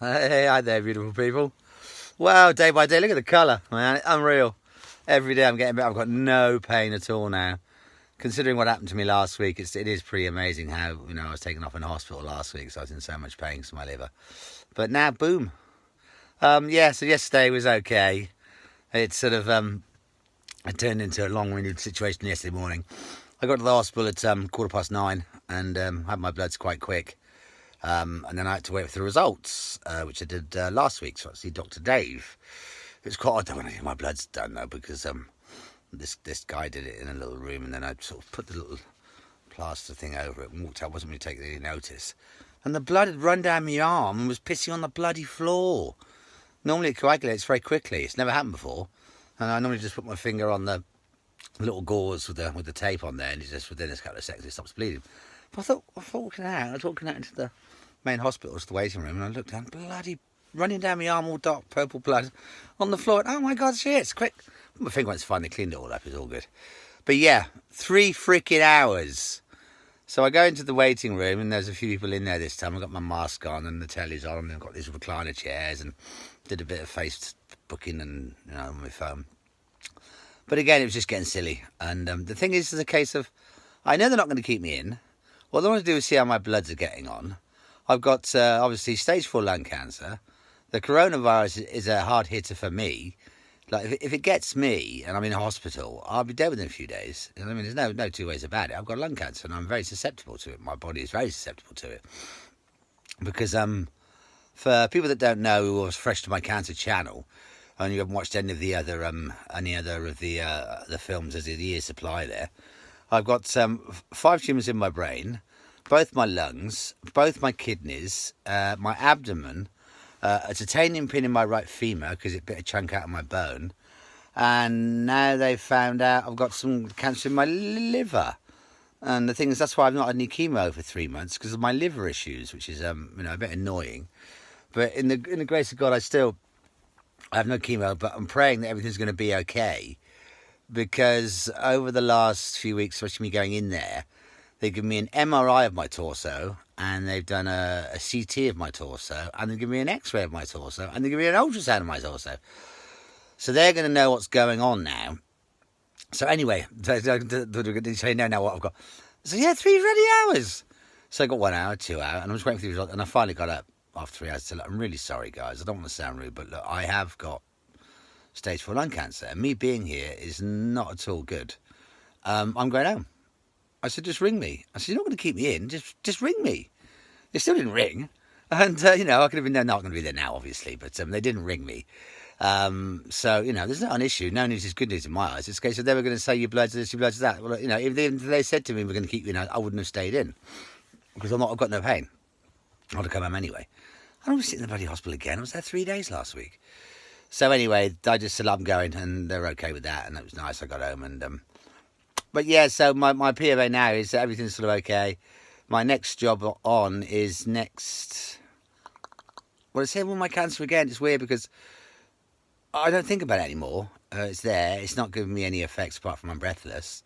Hey, hi there, beautiful people. Wow, day by day, look at the colour, man. Unreal. Every day I'm getting better. I've got no pain at all now. Considering what happened to me last week, it is pretty amazing how, I was taken off in hospital last week, so I was in so much pain because of my liver. But now, boom. So yesterday was okay. It sort of, it turned into a long-winded situation yesterday morning. I got to the hospital at 9:15 and had my bloods quite quick. And then I had to wait for the results, which I did last week. So I see Dr. Dave. It's quite odd when I get my bloods done though, because this guy did it in a little room, and then I sort of put the little plaster thing over it and walked out. Wasn't really taking any notice, and the blood had run down my arm and was pissing on the bloody floor. Normally it coagulates very quickly. It's never happened before, and I normally just put my finger on the little gauze with the tape on there, and it's just within a couple of seconds it stops bleeding. But I thought, I was walking out into the main hospital, it's the waiting room, and I looked down, bloody running down my arm, all dark purple blood on the floor. And, oh my God, shit, quick. My finger went fine, they cleaned it all up, it's all good. But yeah, 3 freaking hours. So I go into the waiting room, and there's a few people in there this time. I've got my mask on, and the telly's on, and I've got these recliner chairs, and did a bit of face booking and, on my phone. But again, it was just getting silly. And the thing is, it's a case of, I know they're not going to keep me in. What I want to do is see how my bloods are getting on. I've got, obviously, stage 4 lung cancer. The coronavirus is a hard hitter for me. Like, if it gets me and I'm in hospital, I'll be dead within a few days. I mean, there's no two ways about it. I've got lung cancer and I'm very susceptible to it. My body is very susceptible to it. Because for people that don't know, who was fresh to my cancer channel, and you haven't watched any of the other of the films, there's a year's supply there. I've got 5 tumours in my brain, both my lungs, both my kidneys, my abdomen, a titanium pin in my right femur because it bit a chunk out of my bone, and now they've found out I've got some cancer in my liver. And the thing is, that's why I've not had any chemo for 3 months, because of my liver issues, which is a bit annoying. But in the grace of God, I have no chemo, but I'm praying that everything's going to be okay. Because over the last few weeks, especially me going in there, they've given me an MRI of my torso, and they've done a CT of my torso, and they've given me an X-ray of my torso, and they've given me an ultrasound of my torso. So they're going to know what's going on now. So anyway, they say now what I've got. So yeah, 3 ready hours. So I got 1 hour, 2 hours, and I'm just waiting for the result. And I finally got up after 3 hours. So look, I'm really sorry, guys. I don't want to sound rude, but look, I have got stage 4 lung cancer, and me being here is not at all good. I'm going home. I said, just ring me. I said, you're not going to keep me in. Just ring me. They still didn't ring. And, I could have been there. Not going to be there now, obviously, but they didn't ring me. So, there's not an issue. No news is good news in my eyes. It's a case of they were going to say your blood's this, your blood's that. Well, if they said to me we're going to keep you in, I wouldn't have stayed in. Because I've got no pain. I'd have come home anyway. I don't want to sit in the bloody hospital again. I was there 3 days last week. So anyway, I just said I'm going, and they're okay with that, and it was nice. I got home, and but yeah. So my POA now is that everything's sort of okay. My next job on is next. Well, it's here with my cancer again. It's weird because I don't think about it anymore. It's there. It's not giving me any effects apart from I'm breathless.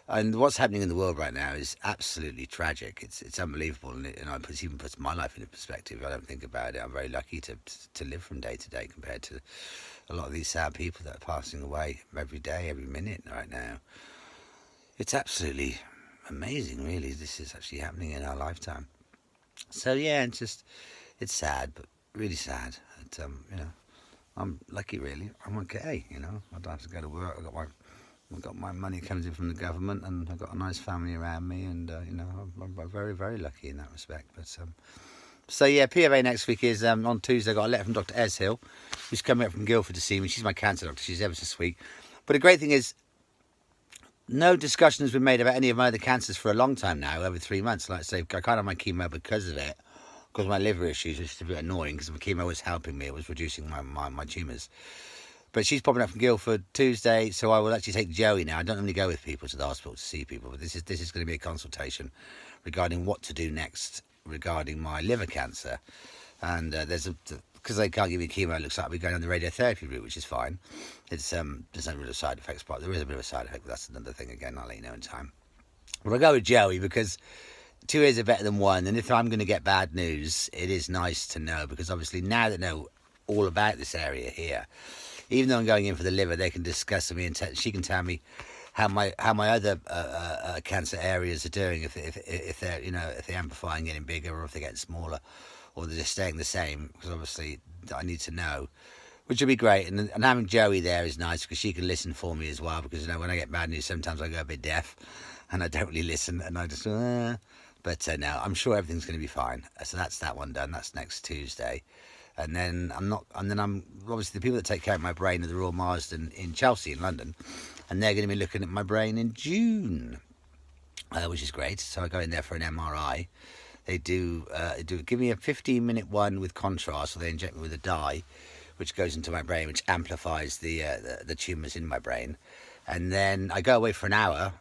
And what's happening in the world right now is absolutely tragic. It's unbelievable, and it even puts my life into perspective. I don't think about it. I'm very lucky to live from day to day compared to a lot of these sad people that are passing away every day, every minute right now. It's absolutely amazing, really. This is actually happening in our lifetime. So yeah, it's sad, but really sad. I'm lucky, really. I'm okay. I don't have to go to work. I've got my money comes in from the government, and I've got a nice family around me, and I'm very, very lucky in that respect. But so yeah, PFA next week is on Tuesday. I got a letter from Dr. Eshill, who's coming up from Guildford to see me. She's my cancer doctor. She's ever so sweet. But the great thing is, no discussion has been made about any of my other cancers for a long time now, over 3 months. Like I say, I can't have my chemo because of it, because of my liver issues, which is a bit annoying, because my chemo was helping me. It was reducing my tumours. But she's popping up from Guildford Tuesday, so I will actually take Joey now. I don't normally go with people to the hospital to see people, but this is going to be a consultation regarding what to do next regarding my liver cancer. And because they can't give me chemo, it looks like we're going on the radiotherapy route, which is fine. There's no real side effects, but there is a bit of a side effect, but that's another thing again. I'll let you know in time. But I'll go with Joey because two ears are better than one. And if I'm going to get bad news, it is nice to know, because obviously now that I know all about this area here, even though I'm going in for the liver, they can discuss with me and she can tell me how my other cancer areas are doing, if they're if they're amplifying, getting bigger, or if they're getting smaller, or they're just staying the same. Because obviously I need to know, which would be great. And having Joey there is nice, because she can listen for me as well. Because when I get bad news, sometimes I go a bit deaf and I don't really listen, and I just. But no, I'm sure everything's going to be fine. So that's that one done. That's next Tuesday. And then I'm obviously the people that take care of my brain are the Royal Marsden in Chelsea in London, and they're going to be looking at my brain in June, which is great. So I go in there for an MRI. They do give me a 15-minute one with contrast, so they inject me with a dye, which goes into my brain, which amplifies the tumours in my brain. And then I go away for an hour